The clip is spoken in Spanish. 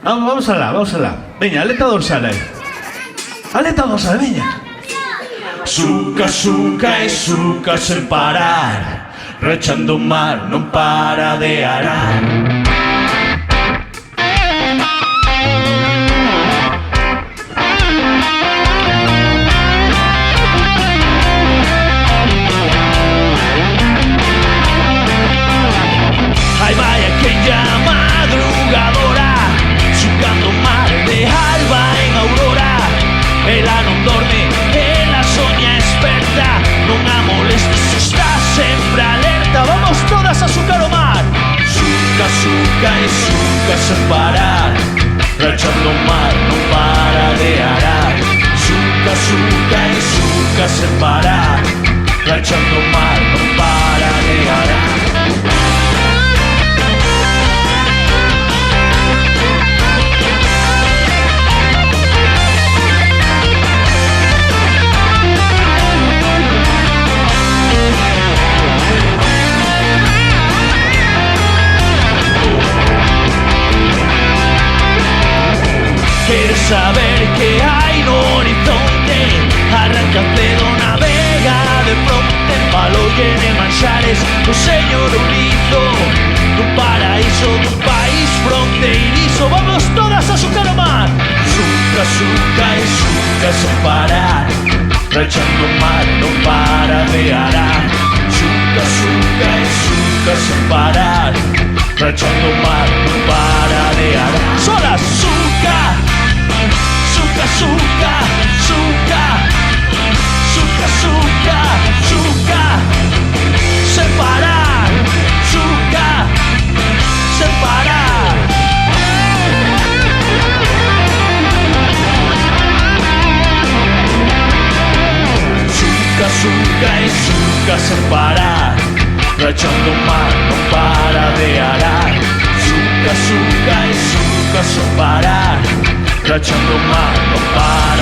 Vamos alá. Veña, aleta dorsal aí. Aleta dorsal, veña. Suca, suca e suca sen parar, rachando o mar non para de arar. Aí vai aquella madrugadora, sucando o mar de alba en aurora. Ela non dorme, ela soña experta, non a molestes, está sempre alerta. Vamos todas a sucar o mar. Suca, suca e suca sen parar, rachando o mar non para de arar. Suca, suca e suca sen parar, rachando o mar non para de arar. Quieres saber qué hay no horizonte, arranca cedo, navega de fronte, palo llene manxares, o señor Ulizo, dun paraíso, dun país fronteirizo. Vamos todas a sucar o mar. Suca, suca e suca sen parar, rachando o mar non para de arar. Suca, suca e suca sen parar, rachando o mar non para de arar. Sola suca, suca, suca, suca, suca, suca, suca, sen parar, suca, sen parar. Suca, suca e suca sen parar, rachando o mar non para de arar. Suca, suca e suca sen parar, rachando o mar non para